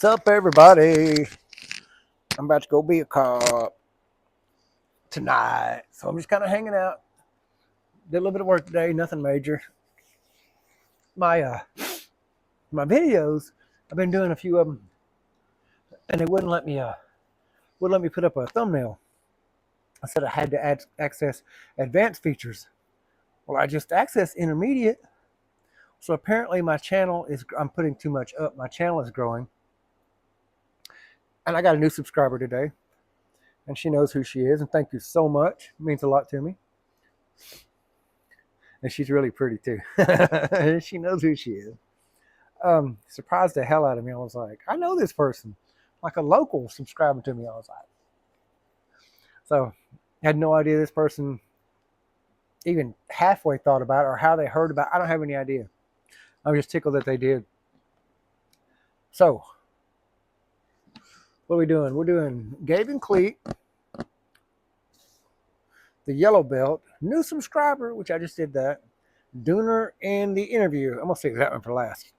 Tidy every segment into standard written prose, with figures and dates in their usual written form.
What's up, everybody? I'm about to go be a cop tonight, so I'm just kind of hanging out. Did a little bit of work today, nothing major. My videos, I've been doing a few of them, and they wouldn't let me put up a thumbnail. I said I had to access advanced features. Well, I just accessed intermediate, so apparently I'm putting too much up. My channel is growing, and I got a new subscriber today, and she knows who she is, and thank you so much. It means a lot to me. And she's really pretty too. She knows who she is. Surprised the hell out of me. I was like, I know this person, like a local subscribing to me. I was like, so had no idea this person even halfway thought about it or how they heard about it. I don't have any idea. I'm just tickled that they did. So what are we doing? We're doing Gabe and Cleet, the yellow belt, new subscriber, which I just did that, Dooner, and the interview. I'm gonna save that one for last.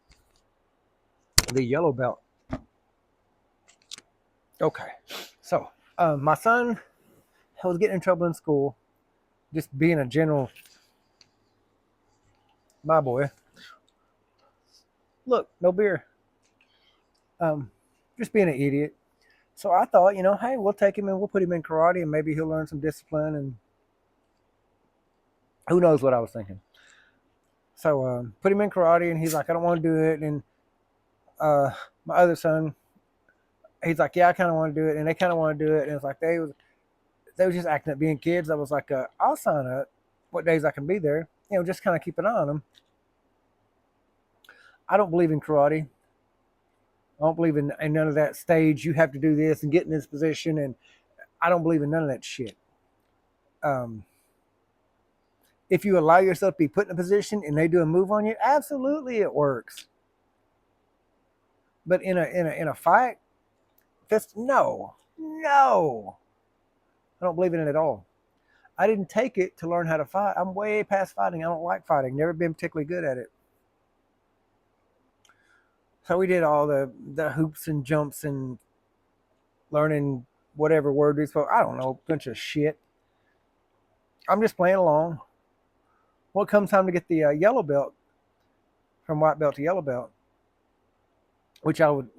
The yellow belt. Okay, so my son was getting in trouble in school, just being a general. My boy, look, no beer. Just being an idiot. So I thought, hey, we'll take him and we'll put him in karate, and maybe he'll learn some discipline. And who knows what I was thinking. So put him in karate, and he's like, I don't want to do it. And my other son, he's like, yeah, I kind of want to do it, and they kind of want to do it. And it's like they was just acting up being kids. I was like, I'll sign up. What days I can be there? Just kind of keep an eye on them. I don't believe in karate. I don't believe in none of that stage. You have to do this and get in this position, and I don't believe in none of that shit. If you allow yourself to be put in a position and they do a move on you, absolutely it works. But in a fight, no. I don't believe in it at all. I didn't take it to learn how to fight. I'm way past fighting. I don't like fighting. Never been particularly good at it. So we did all the hoops and jumps and learning whatever word we spoke. I don't know, a bunch of shit. I'm just playing along. Well, it comes time to get the yellow belt, from white belt to yellow belt, which I would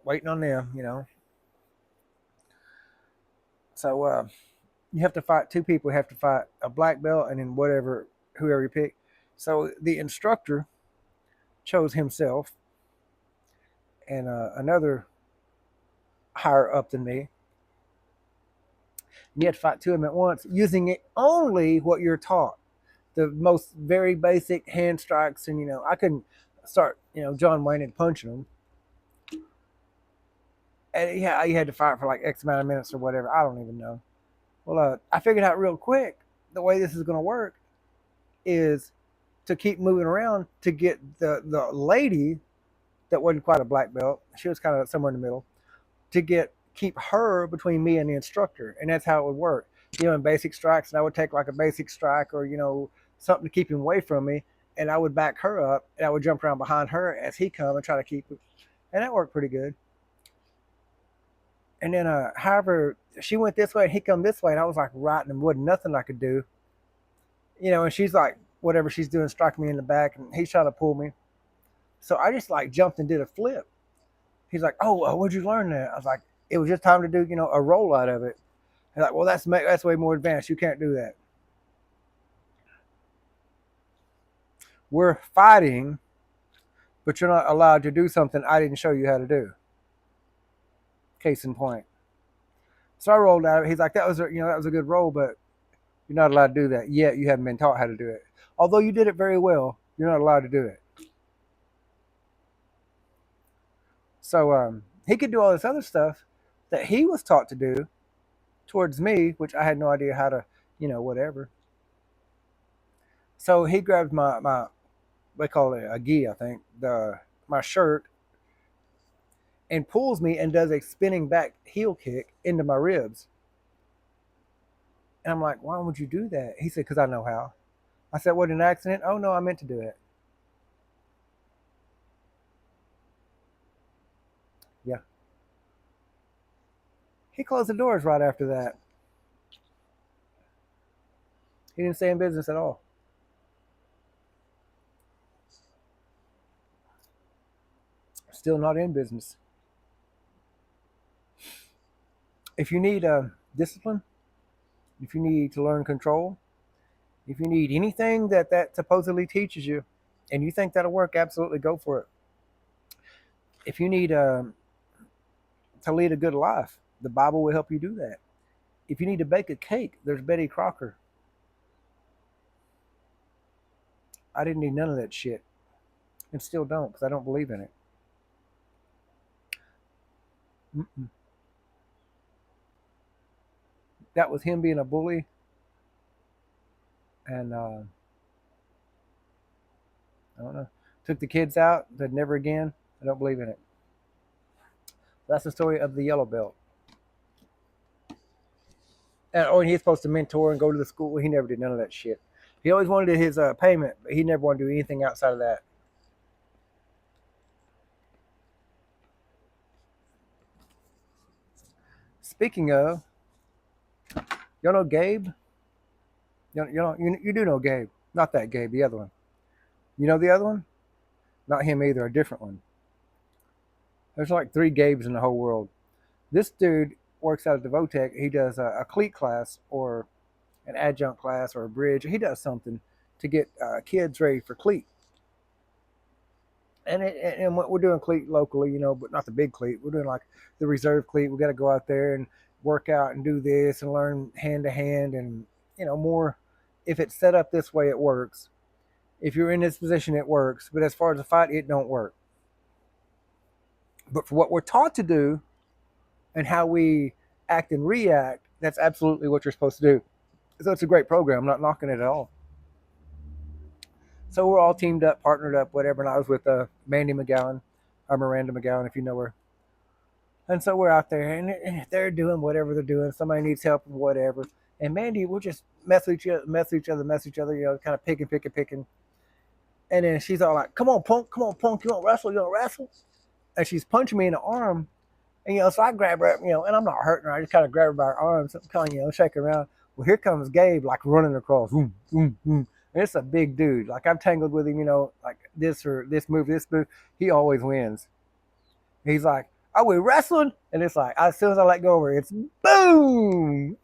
waiting on them, So you have to fight two people. You have to fight a black belt and then whoever you pick. So the instructor chose himself and another higher up than me. You have to fight two of them at once using it only what you're taught. The most very basic hand strikes, and I couldn't start John Wayne and punching them. And yeah, you had to fight for like X amount of minutes or whatever. I don't even know. Well, I figured out real quick the way this is going to work is to keep moving around to get the lady that wasn't quite a black belt. She was kind of somewhere in the middle. To keep her between me and the instructor, and that's how it would work. In basic strikes, and I would take like a basic strike or something to keep him away from me, and I would back her up, and I would jump around behind her as he come and try to keep it, and that worked pretty good. And then, however, she went this way and he come this way, and I was like right, and wasn't nothing I could do, and she's like whatever she's doing, striking me in the back, and he's trying to pull me, so I just like jumped and did a flip. He's like, oh, where'd you learn that? I was like, it was just time to do a roll out of it. He's like, well, that's way more advanced. You can't do that. We're fighting, but you're not allowed to do something I didn't show you how to do. Case in point. So I rolled out. He's like, that was a good roll, but you're not allowed to do that yet. You haven't been taught how to do it. Although you did it very well, you're not allowed to do it. So he could do all this other stuff that he was taught to do towards me, which I had no idea how to, whatever. So he grabbed my they call it a gi, I think, my shirt, and pulls me and does a spinning back heel kick into my ribs. And I'm like, why would you do that? He said, because I know how. I said, what, an accident? Oh, no, I meant to do it. Yeah. He closed the doors right after that. He didn't stay in business at all. Still not in business. If you need discipline, if you need to learn control, if you need anything that supposedly teaches you, and you think that'll work, absolutely go for it. If you need to lead a good life, the Bible will help you do that. If you need to bake a cake, there's Betty Crocker. I didn't need none of that shit, and still don't, because I don't believe in it. Mm-mm. That was him being a bully, and I don't know. Took the kids out, said never again. I don't believe in it. That's the story of the yellow belt. And he's supposed to mentor and go to the school. He never did none of that shit. He always wanted his payment, but he never wanted to do anything outside of that. Speaking of, y'all know Gabe? You do know Gabe. Not that Gabe, the other one. You know the other one? Not him either, a different one. There's like three Gabes in the whole world. This dude works out at Devotech. He does a cleat class or an adjunct class or a bridge. He does something to get kids ready for cleat. And what we're doing cleat locally, but not the big cleat. We're doing like the reserve cleat. We got to go out there and work out and do this and learn hand to hand and more. If it's set up this way, it works. If you're in this position, it works. But as far as the fight, it don't work. But for what we're taught to do and how we act and react, that's absolutely what you're supposed to do. So it's a great program. I'm not knocking it at all. So we're all teamed up, partnered up, whatever. And I was with Mandy McGowan, or Miranda McGowan, if you know her. And so we're out there, and they're doing whatever they're doing. Somebody needs help, whatever. And Mandy will just mess with each other, kind of picking. And then she's all like, come on, punk, you want to wrestle? And she's punching me in the arm. And, so I grab her, and I'm not hurting her. I just kind of grab her by her arms, kind of, shake her around. Well, here comes Gabe, like running across. Boom, boom, boom. And it's a big dude. Like I've tangled with him, like this or this move. He always wins. He's like, are we wrestling? And it's like, as soon as I let go of her, it's boom.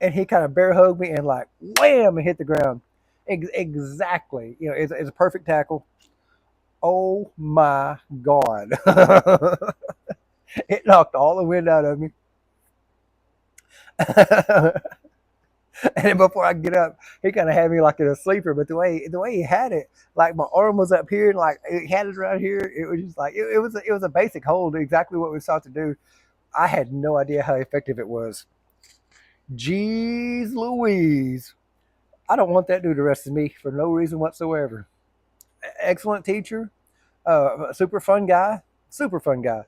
And he kind of bear hugged me and like, wham, and hit the ground. Exactly. It's a perfect tackle. Oh my God. It knocked all the wind out of me. And then before I get up, he kind of had me like in a sleeper. But the way he had it, like my arm was up here, and like he had it right here. It was just like it was a basic hold, exactly what we sought to do. I had no idea how effective it was. Jeez Louise, I don't want that dude arresting me for no reason whatsoever. Excellent teacher, super fun guy, super fun guy.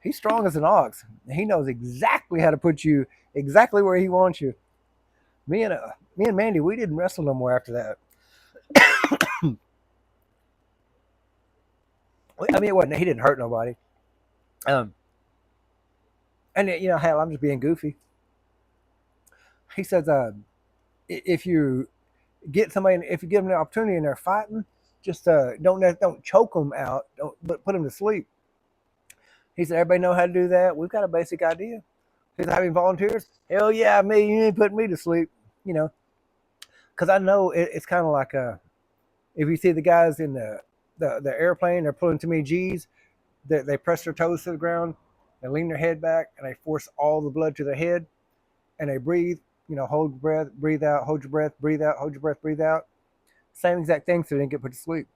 He's strong as an ox. He knows exactly how to put you exactly where he wants you. Me and Mandy, we didn't wrestle no more after that. I mean, it wasn't. He didn't hurt nobody. Um, and hell, I'm just being goofy. He says, if you get somebody, if you give them an opportunity and they're fighting, just don't choke them out. Don't put them to sleep. He said, everybody know how to do that. We've got a basic idea. He's having volunteers. Hell yeah, me. You ain't putting me to sleep. Because I know it's kind of like if you see the guys in the airplane, they're pulling too many G's. They press their toes to the ground, they lean their head back, and they force all the blood to their head, and they breathe. Hold your breath, breathe out, hold your breath, breathe out, hold your breath, breathe out. Same exact thing, so they didn't get put to sleep.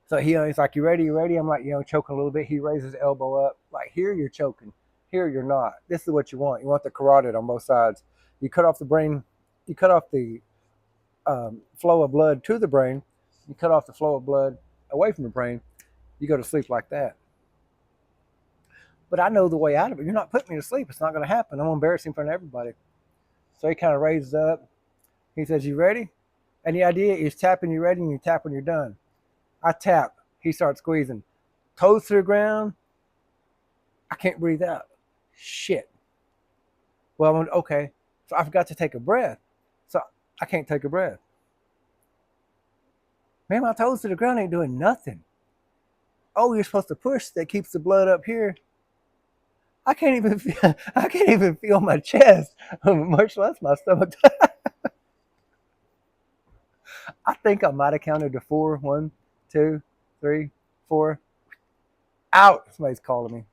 So he's like, you ready? You ready? I'm like, choking a little bit. He raises his elbow up, like, here you're choking, here you're not. This is what you want. You want the carotid on both sides. You cut off the brain. You cut off the flow of blood to the brain. You cut off the flow of blood away from the brain. You go to sleep like that. But I know the way out of it. You're not putting me to sleep. It's not going to happen. I'm going to embarrass him in front of everybody. So he kind of raises up. He says, you ready? And the idea is tap when you're ready and you tap when you're done. I tap. He starts squeezing. Toes to the ground. I can't breathe out. Shit. Well, okay. So I forgot to take a breath. So I can't take a breath. Man, my toes to the ground ain't doing nothing. Oh, you're supposed to push that keeps the blood up here. I can't even feel, I can't even feel my chest, much less my stomach. I think I might have counted to four. One, two, three, four. Out. Somebody's calling me.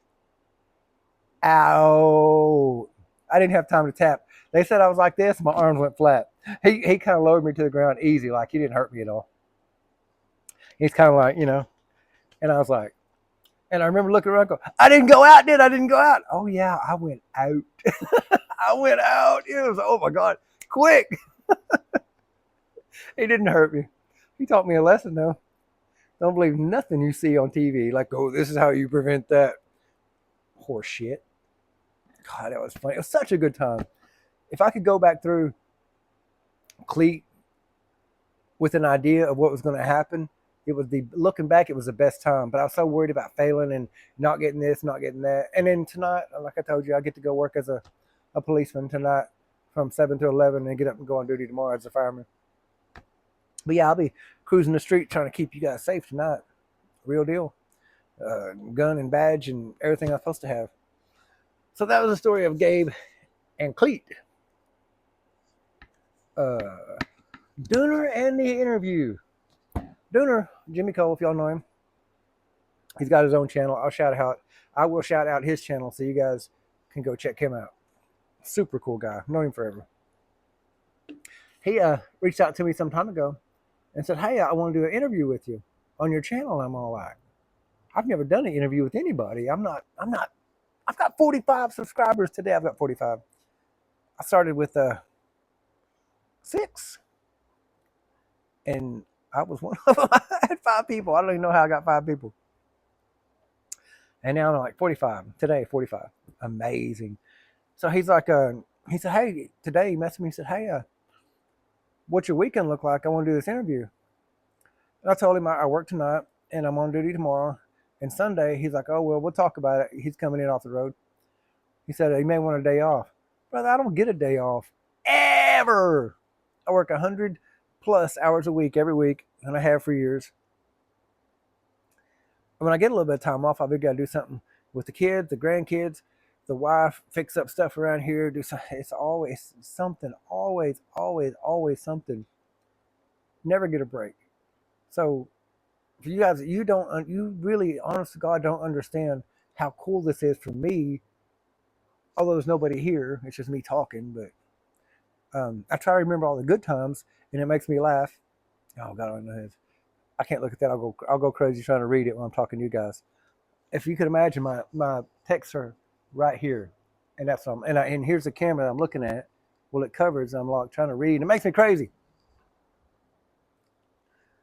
Ow. I didn't have time to tap. They said I was like this. My arms went flat. He kind of lowered me to the ground easy, like he didn't hurt me at all. He's kind of like, and I was like, and I remember looking around, go, I didn't go out, did I? Didn't go out. Oh yeah, I went out. I went out. It was, oh my God, quick. He didn't hurt me. He taught me a lesson though. Don't believe nothing you see on TV. Like, oh, this is how you prevent that. Horse shit. God, that was funny. It was such a good time. If I could go back through Cleat with an idea of what was going to happen, it was looking back, it was the best time. But I was so worried about failing and not getting this, not getting that. And then tonight, like I told you, I get to go work as a policeman tonight from 7 to 11 and get up and go on duty tomorrow as a fireman. But yeah, I'll be cruising the street trying to keep you guys safe tonight. Real deal. Gun and badge and everything I'm supposed to have. So that was the story of Gabe and Cleat. Dooner and the interview. Dooner, Jimmy Cole, if y'all know him, he's got his own channel. I will shout out his channel so you guys can go check him out. Super cool guy. Known him forever. He reached out to me some time ago and said, hey, I want to do an interview with you on your channel. I'm all like, I've never done an interview with anybody. I've got 45 subscribers today. I've got 45. I started with 6. And I was one of them. I had 5 people. I don't even know how I got 5 people. And now I'm like 45. Today, 45. Amazing. So he's like, he said, hey, today he messaged me. He said, hey, what's your weekend look like? I want to do this interview. And I told him I work tonight and I'm on duty tomorrow. And Sunday, he's like, oh, well, we'll talk about it. He's coming in off the road. He said, he may want a day off. Brother, I don't get a day off. Ever. I work 100 plus hours a week every week, and I have for years. And when I get a little bit of time off, I've got to do something with the kids, the grandkids, the wife, fix up stuff around here. Do something. It's always something. Always, always, always something. Never get a break. So for you guys, you really, honest to God, don't understand how cool this is for me. Although there's nobody here, it's just me talking. But I try to remember all the good times, and it makes me laugh. Oh God, I can't look at that. I'll go crazy trying to read it when I'm talking to you guys. If you could imagine, my texts are right here, and that's and here's the camera that I'm looking at. Well, it covers. I'm like trying to read, and it makes me crazy.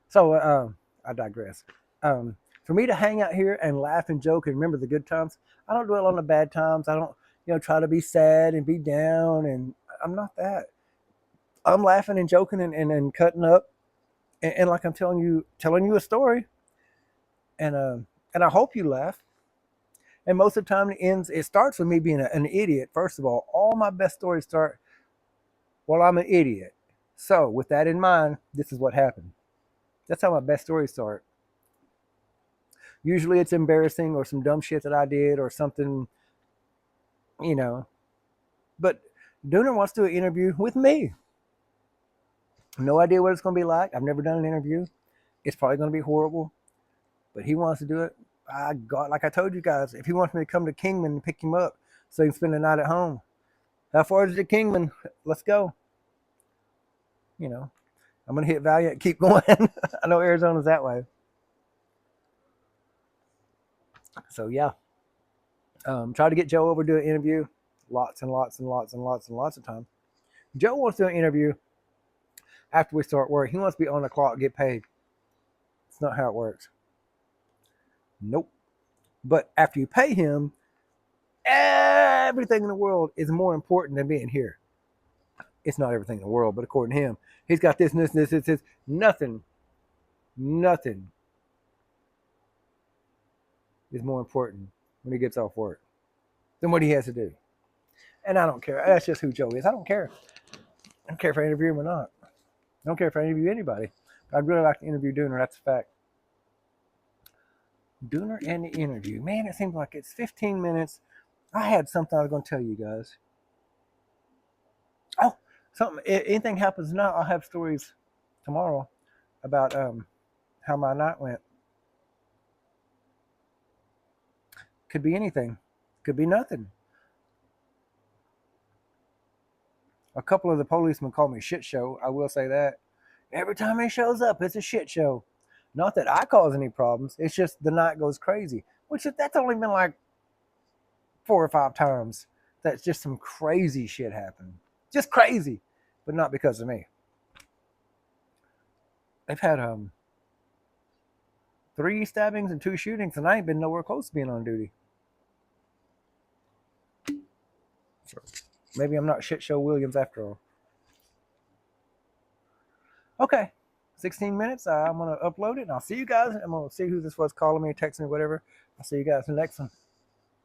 So I digress. For me to hang out here and laugh and joke and remember the good times, I don't dwell on the bad times. I don't, try to be sad and be down, and I'm not that. I'm laughing and joking and cutting up, and like I'm telling you a story, and I hope you laugh. And most of the time it starts with me being an idiot. First of all my best stories start while I'm an idiot. So with that in mind, this is what happened. That's how my best stories start. Usually it's embarrassing or some dumb shit that I did or something, But Dooner wants to do an interview with me. No idea what it's going to be like. I've never done an interview. It's probably going to be horrible, but he wants to do it. Like I told you guys, if he wants me to come to Kingman and pick him up so he can spend the night at home. How far is it to Kingman? Let's go. I'm going to hit Valiant, keep going. I know Arizona's that way. So yeah. Try to get Joe over to do an interview. Lots and lots and lots and lots and lots of time. Joe wants to do an interview after we start work. He wants to be on the clock, get paid. It's not how it works. Nope. But after you pay him, everything in the world is more important than being here. It's not everything in the world, but according to him, he's got this and this and this. Nothing is more important when he gets off work. than what he has to do. And I don't care. That's just who Joe is. I don't care. I don't care if I interview him or not. I don't care if I interview anybody. I'd really like to interview Dooner. That's a fact. Dooner and the interview. Man, it seems like it's 15 minutes. I had something I was going to tell you guys. Oh, something. If anything happens now, I'll have stories tomorrow about how my night went. Could be anything. Could be nothing. A couple of the policemen call me shit show. I will say that. Every time he shows up, it's a shit show. Not that I cause any problems. It's just the night goes crazy. Which that's only been like 4 or 5 times. That's just some crazy shit happened. Just crazy, but not because of me. They've had 3 stabbings and 2 shootings, and I ain't been nowhere close to being on duty. So maybe I'm not shit show Williams after all. Okay, 16 minutes. I'm gonna upload it, and I'll see you guys. I'm gonna see who this was calling me, texting me, whatever. I'll see you guys in the next one.